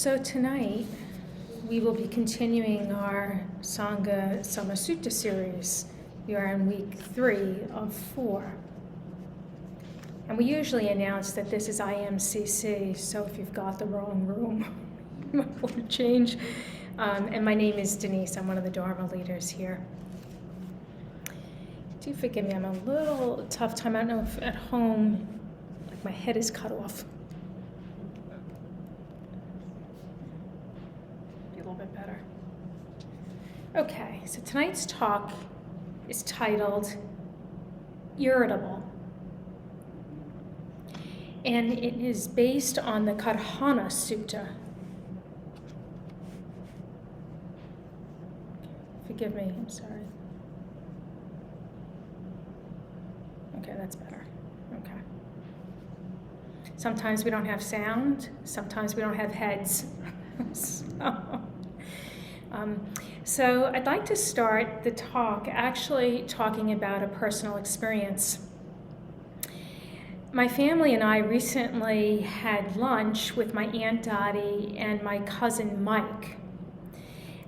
So tonight, we will be continuing our Sangha Summer Sutta series. We are in week 3 of 4. And we usually announce that this is IMCC, so if you've got the wrong room, you might want to change. And my name is Denise. I'm one of the Dharma leaders here. Do forgive me, I'm a little tough time. I don't know if at home, like my head is cut off. Be a little bit better. Okay, so tonight's talk is titled Irritable. And it is based on the Kodhana Sutta. Forgive me, I'm sorry. Okay, that's better. Okay. Sometimes we don't have sound, sometimes we don't have heads. So I'd like to start the talk actually talking about a personal experience. My family and I recently had lunch with my Aunt Dottie and my cousin Mike.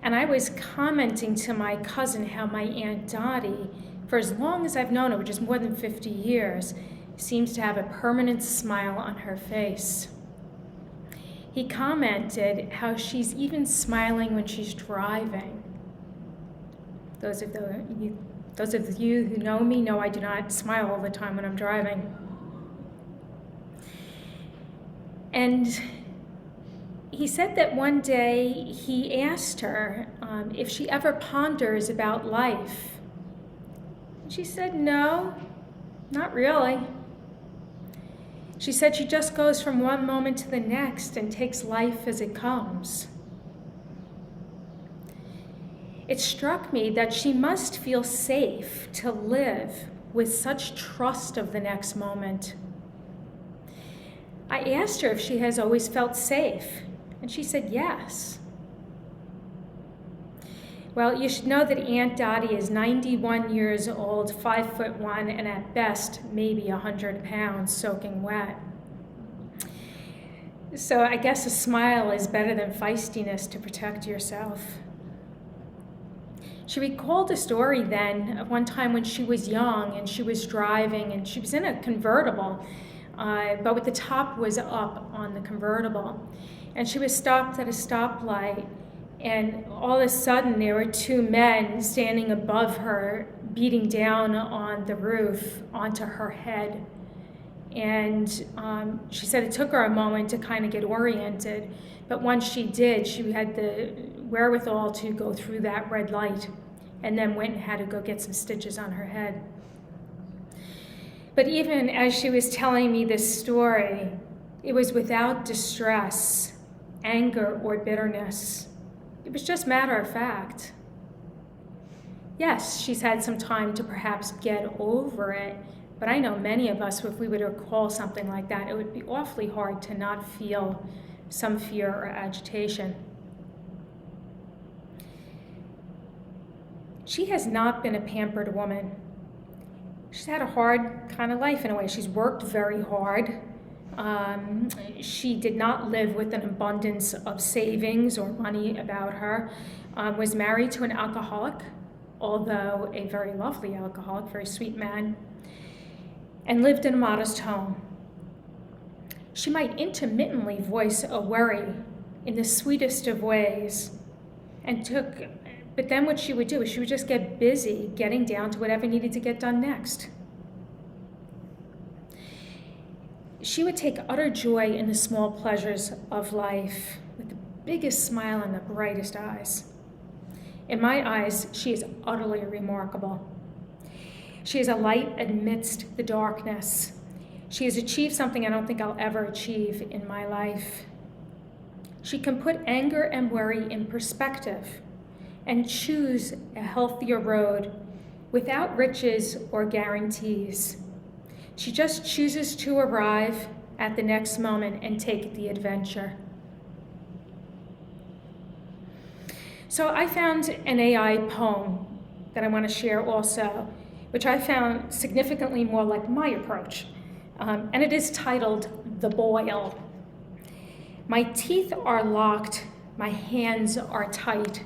And I was commenting to my cousin how my Aunt Dottie, for as long as I've known her, which is more than 50 years, seems to have a permanent smile on her face. He commented how she's even smiling when she's driving. Those of you who know me know I do not smile all the time when I'm driving. And he said that one day he asked her if she ever ponders about life. She said, no, not really. She said she just goes from one moment to the next and takes life as it comes. It struck me that she must feel safe to live with such trust of the next moment. I asked her if she has always felt safe, and she said yes. Well, you should know that Aunt Dottie is 91 years old, 5'1", and at best, maybe 100 pounds soaking wet. So I guess a smile is better than feistiness to protect yourself. She recalled a story then of one time when she was young and she was driving and she was in a convertible, but with the top was up on the convertible. And she was stopped at a stoplight. And all of a sudden, there were 2 men standing above her, beating down on the roof onto her head. And she said it took her a moment to kind of get oriented. But once she did, she had the wherewithal to go through that red light and then went and had to go get some stitches on her head. But even as she was telling me this story, it was without distress, anger, or bitterness. It was just matter of fact. Yes, she's had some time to perhaps get over it, but I know many of us, if we were to recall something like that, it would be awfully hard to not feel some fear or agitation. She has not been a pampered woman. She's had a hard kind of life in a way. She's worked very hard. She did not live with an abundance of savings or money about her, was married to an alcoholic, although a very lovely alcoholic, very sweet man, and lived in a modest home. She might intermittently voice a worry in the sweetest of ways, but then what she would do is she would just get busy getting down to whatever needed to get done next. She would take utter joy in the small pleasures of life with the biggest smile and the brightest eyes. In my eyes, she is utterly remarkable. She is a light amidst the darkness. She has achieved something I don't think I'll ever achieve in my life. She can put anger and worry in perspective and choose a healthier road without riches or guarantees. She just chooses to arrive at the next moment and take the adventure. So I found an AI poem that I want to share also, which I found significantly more like my approach. And it is titled The Boil. My teeth are locked, my hands are tight.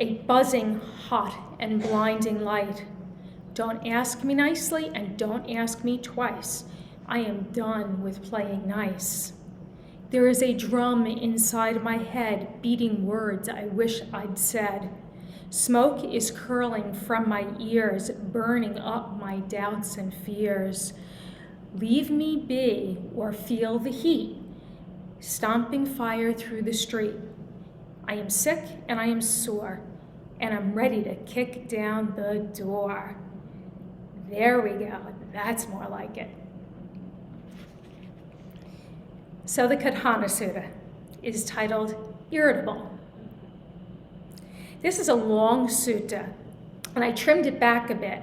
A buzzing, hot, and blinding light. Don't ask me nicely and don't ask me twice. I am done with playing nice. There is a drum inside my head beating words I wish I'd said. Smoke is curling from my ears, burning up my doubts and fears. Leave me be or feel the heat, stomping fire through the street. I am sick and I am sore, and I'm ready to kick down the door. There we go, that's more like it. So the Kodhana Sutta is titled Irritable. This is a long sutta, and I trimmed it back a bit,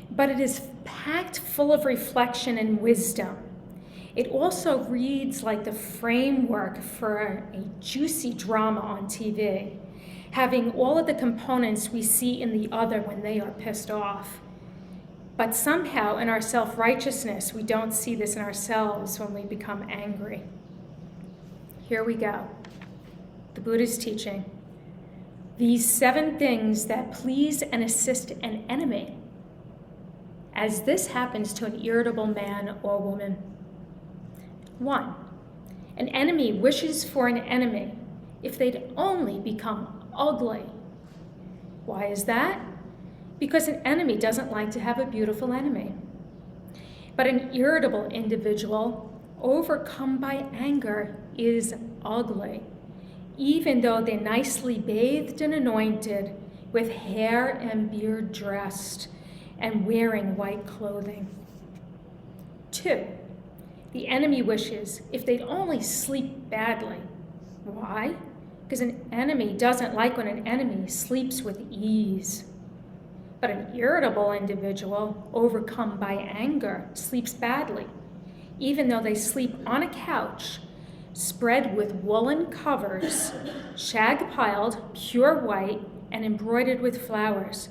but it is packed full of reflection and wisdom. It also reads like the framework for a juicy drama on TV, having all of the components we see in the other when they are pissed off. But somehow in our self-righteousness, we don't see this in ourselves when we become angry. Here we go. The Buddha's teaching. These 7 things that please and assist an enemy, as this happens to an irritable man or woman. 1, an enemy wishes for an enemy if they'd only become ugly. Why is that? Because an enemy doesn't like to have a beautiful enemy. But an irritable individual, overcome by anger, is ugly, even though they're nicely bathed and anointed, with hair and beard dressed, and wearing white clothing. 2, the enemy wishes if they'd only sleep badly. Why? Because an enemy doesn't like when an enemy sleeps with ease. But an irritable individual, overcome by anger, sleeps badly, even though they sleep on a couch spread with woolen covers, shag-piled, pure white, and embroidered with flowers,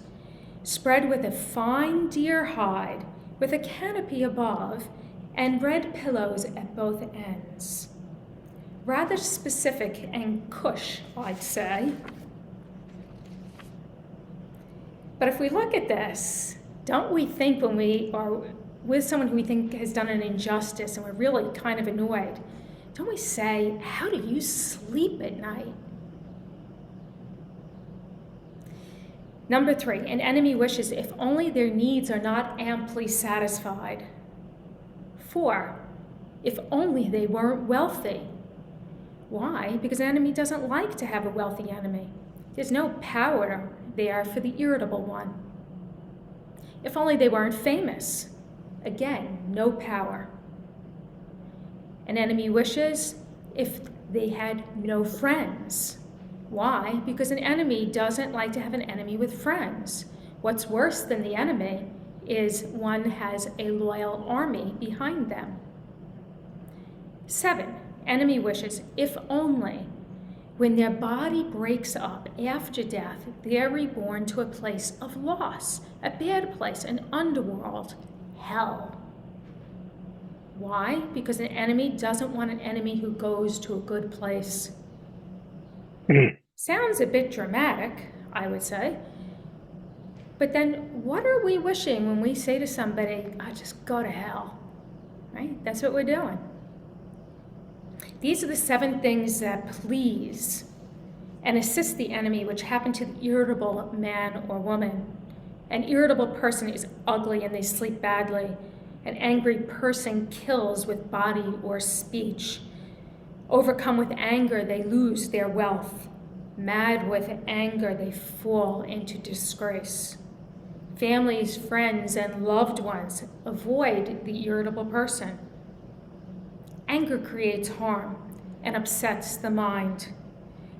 spread with a fine deer hide, with a canopy above, and red pillows at both ends. Rather specific and cush, I'd say. But if we look at this, don't we think when we are with someone who we think has done an injustice and we're really kind of annoyed, don't we say, how do you sleep at night? Number 3, an enemy wishes if only their needs are not amply satisfied. 4, if only they weren't wealthy. Why? Because an enemy doesn't like to have a wealthy enemy. There's no power there for the irritable one. If only they weren't famous. Again, no power. An enemy wishes if they had no friends. Why? Because an enemy doesn't like to have an enemy with friends. What's worse than the enemy is one has a loyal army behind them. 7, enemy wishes if only when their body breaks up after death, they're reborn to a place of loss, a bad place, an underworld, hell. Why? Because an enemy doesn't want an enemy who goes to a good place. Sounds a bit dramatic, I would say. But then what are we wishing when we say to somebody, just go to hell, right? That's what we're doing. These are the 7 things that please and assist the enemy, which happen to the irritable man or woman. An irritable person is ugly and they sleep badly. An angry person kills with body or speech. Overcome with anger, they lose their wealth. Mad with anger, they fall into disgrace. Families, friends, and loved ones avoid the irritable person. Anger creates harm and upsets the mind.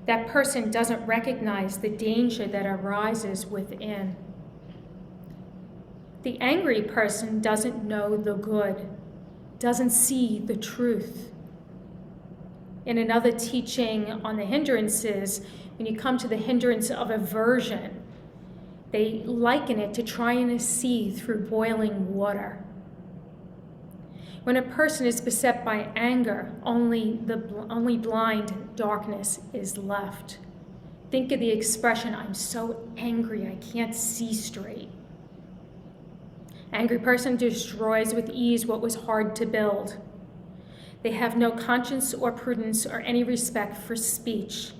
That person doesn't recognize the danger that arises within. The angry person doesn't know the good, doesn't see the truth. In another teaching on the hindrances, when you come to the hindrance of aversion, they liken it to trying to see through boiling water. When a person is beset by anger, only blind darkness is left. Think of the expression, "I'm so angry I can't see straight." Angry person destroys with ease what was hard to build. They have no conscience or prudence or any respect for speech.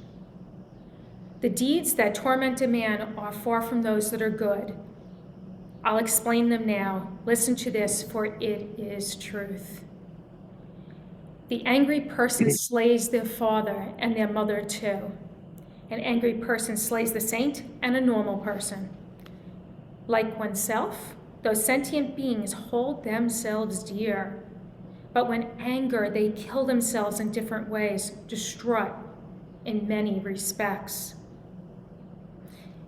The deeds that torment a man are far from those that are good. I'll explain them now. Listen to this, for it is truth. The angry person slays their father and their mother too. An angry person slays the saint and a normal person. Like oneself, those sentient beings hold themselves dear. But when anger, they kill themselves in different ways, distraught in many respects.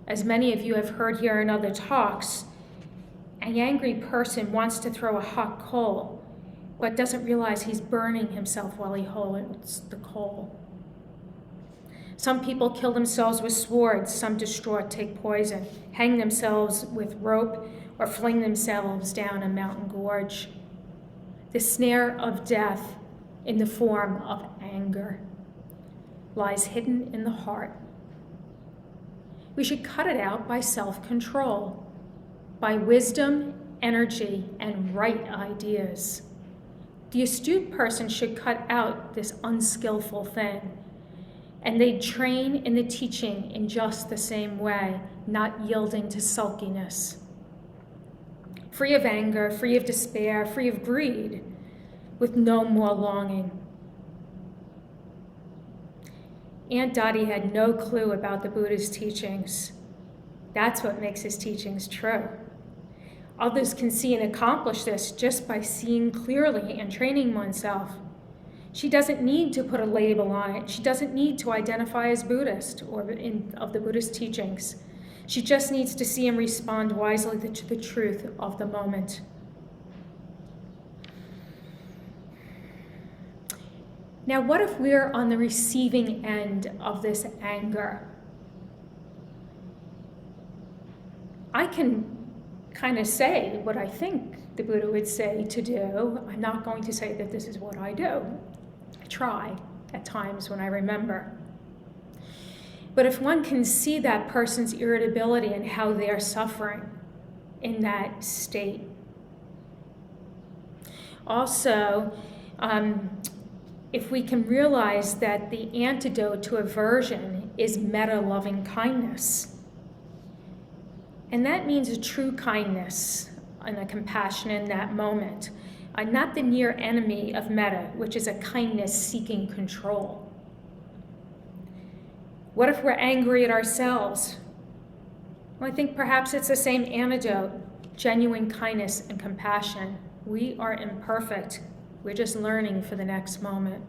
As many of you have heard here in other talks, an angry person wants to throw a hot coal, but doesn't realize he's burning himself while he holds the coal. Some people kill themselves with swords, some distraught take poison, hang themselves with rope, or fling themselves down a mountain gorge. The snare of death in the form of anger lies hidden in the heart. We should cut it out by self-control, by wisdom, energy, and right ideas. The astute person should cut out this unskillful thing, and they train in the teaching in just the same way, not yielding to sulkiness. Free of anger, free of despair, free of greed, with no more longing. Aunt Dottie had no clue about the Buddha's teachings. That's what makes his teachings true. Others can see and accomplish this just by seeing clearly and training oneself. She doesn't need to put a label on it. She doesn't need to identify as Buddhist or of the Buddhist teachings. She just needs to see and respond wisely to the truth of the moment. Now, what if we're on the receiving end of this anger? I can kind of say what I think the Buddha would say to do. I'm not going to say that this is what I do. I try at times when I remember. But if one can see that person's irritability and how they're suffering in that state. Also, if we can realize that the antidote to aversion is metta-loving kindness. And that means a true kindness and a compassion in that moment, not the near enemy of metta, which is a kindness seeking control. What if we're angry at ourselves? Well, I think perhaps it's the same antidote, genuine kindness and compassion. We are imperfect. We're just learning for the next moment.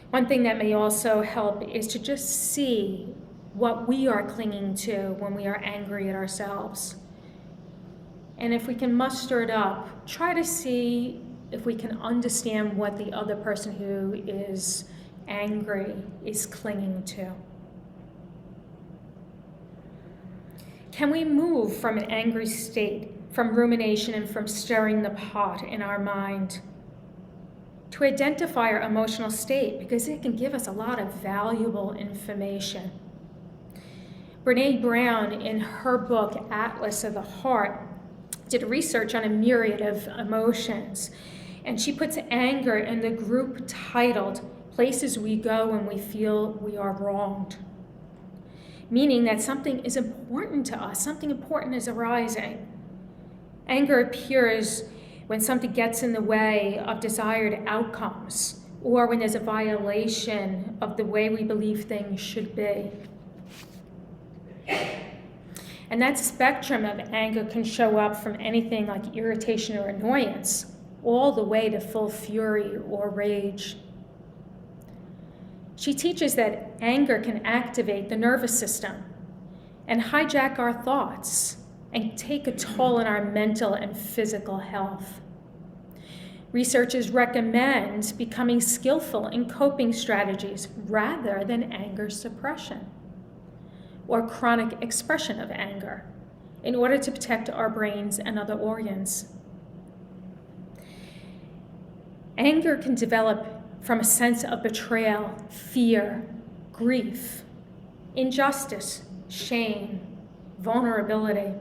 One thing that may also help is to just see what we are clinging to when we are angry at ourselves. And if we can muster it up, try to see if we can understand what the other person who is angry is clinging to. Can we move from an angry state, from rumination and from stirring the pot in our mind, to identify our emotional state, because it can give us a lot of valuable information. Brene Brown, in her book, Atlas of the Heart, did research on a myriad of emotions, and she puts anger in the group titled Places We Go When We Feel We Are Wronged, meaning that something is important to us, something important is arising. Anger appears when something gets in the way of desired outcomes, or when there's a violation of the way we believe things should be. And that spectrum of anger can show up from anything like irritation or annoyance, all the way to full fury or rage. She teaches that anger can activate the nervous system and hijack our thoughts and take a toll on our mental and physical health. Researchers recommend becoming skillful in coping strategies rather than anger suppression or chronic expression of anger. in order to protect our brains and other organs. Anger can develop from a sense of betrayal, fear, grief, injustice, shame, vulnerability.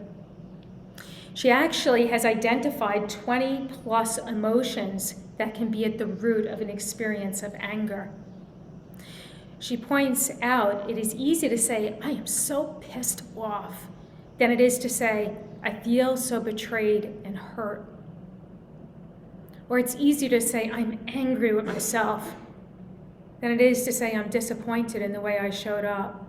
She actually has identified 20 plus emotions that can be at the root of an experience of anger. She points out it is easy to say, I am so pissed off, than it is to say, I feel so betrayed and hurt. Or it's easier to say, I'm angry with myself, than it is to say, I'm disappointed in the way I showed up.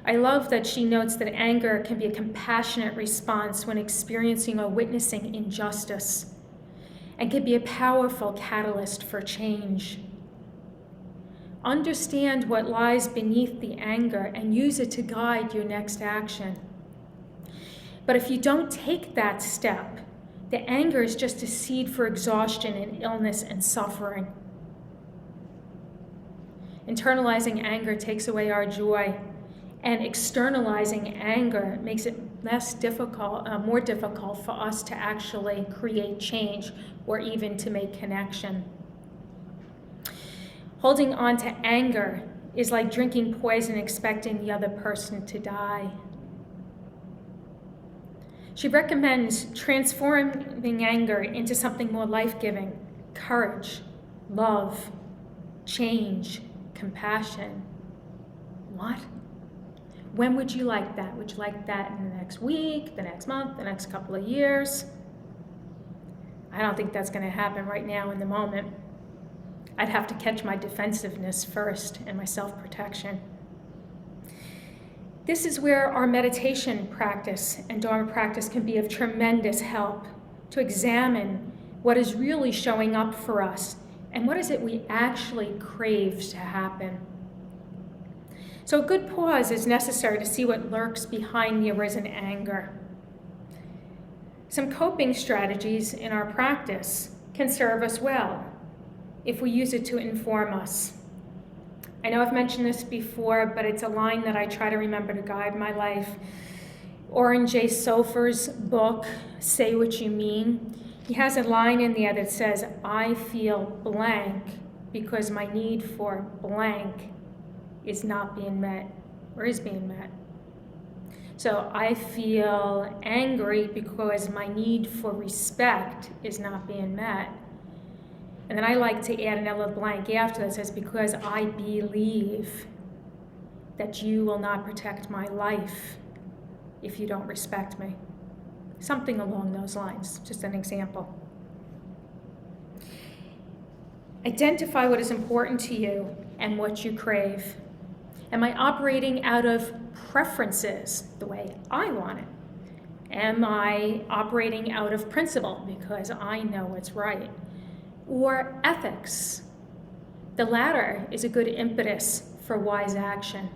I love that she notes that anger can be a compassionate response when experiencing or witnessing injustice, and can be a powerful catalyst for change. Understand what lies beneath the anger and use it to guide your next action. But if you don't take that step, the anger is just a seed for exhaustion and illness and suffering. Internalizing anger takes away our joy, and externalizing anger makes it more difficult for us to actually create change or even to make connection. Holding on to anger is like drinking poison expecting the other person to die. She recommends transforming anger into something more life-giving: courage, love, change, compassion. What? When would you like that? Would you like that in the next week, the next month, the next couple of years? I don't think that's going to happen right now in the moment. I'd have to catch my defensiveness first and my self-protection. This is where our meditation practice and Dharma practice can be of tremendous help to examine what is really showing up for us and what is it we actually crave to happen. So a good pause is necessary to see what lurks behind the arisen anger. Some coping strategies in our practice can serve us well if we use it to inform us. I know I've mentioned this before, but it's a line that I try to remember to guide my life. Oren J. Sofer's book, Say What You Mean, he has a line in there that says, I feel blank because my need for blank is not being met or is being met. So I feel angry because my need for respect is not being met. And then I like to add another blank after that says, because I believe that you will not protect my life if you don't respect me. Something along those lines, just an example. Identify what is important to you and what you crave. Am I operating out of preferences, the way I want it? Am I operating out of principle because I know what's right? Or ethics? The latter is a good impetus for wise action.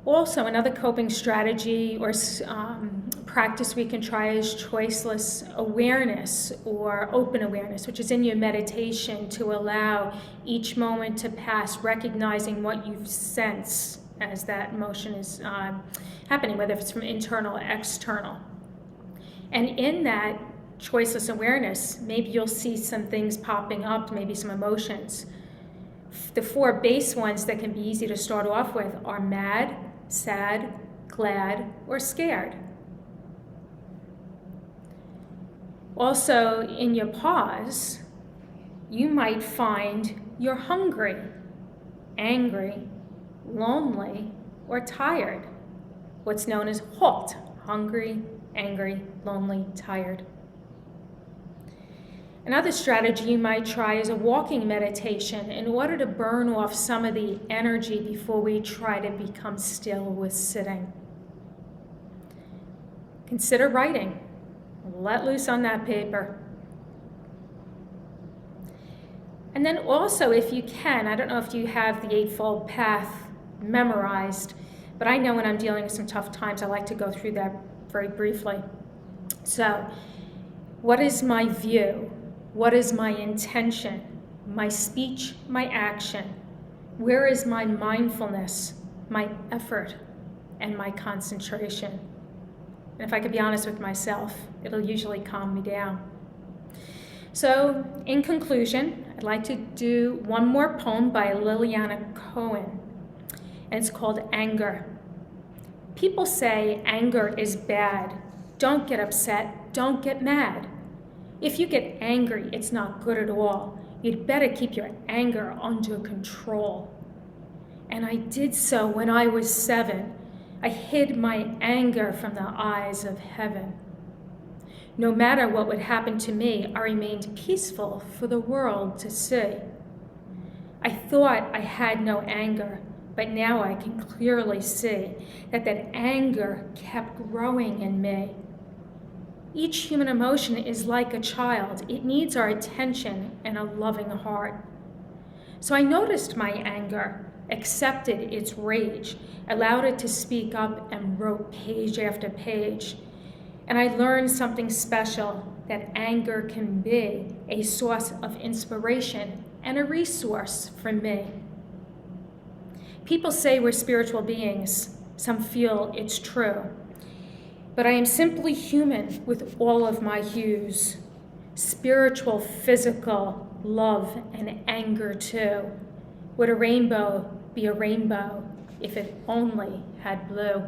Also, another coping strategy or practice we can try is choiceless awareness or open awareness, which is in your meditation to allow each moment to pass, recognizing what you sense as that emotion is happening, whether it's from internal or external. And in that choiceless awareness, maybe you'll see some things popping up, maybe some emotions. The four base ones that can be easy to start off with are mad, sad, glad, or scared. Also, in your pause, you might find you're hungry, angry, lonely, or tired. What's known as HALT: hungry, angry, lonely, tired. Another strategy you might try is a walking meditation in order to burn off some of the energy before we try to become still with sitting. Consider writing. Let loose on that paper. And then also, if you can, I don't know if you have the Eightfold Path memorized, but I know when I'm dealing with some tough times, I like to go through that very briefly. So, what is my view? What is my intention? My speech, my action? Where is my mindfulness? my effort, and my concentration. And if I could be honest with myself, it'll usually calm me down. So, in conclusion, I'd like to do one more poem by Liliana Cohen, and it's called Anger. People say anger is bad. Don't get upset, don't get mad. If you get angry, it's not good at all. You'd better keep your anger under control. And I did so when I was 7. I hid my anger from the eyes of heaven. No matter what would happen to me, I remained peaceful for the world to see. I thought I had no anger, but now I can clearly see that anger kept growing in me. Each human emotion is like a child. It needs our attention and a loving heart. So I noticed my anger, accepted its rage, allowed it to speak up, and wrote page after page. And I learned something special, that anger can be a source of inspiration and a resource for me. People say we're spiritual beings. Some feel it's true. But I am simply human with all of my hues. Spiritual, physical, love, and anger too. Would a rainbow be a rainbow if it only had blue?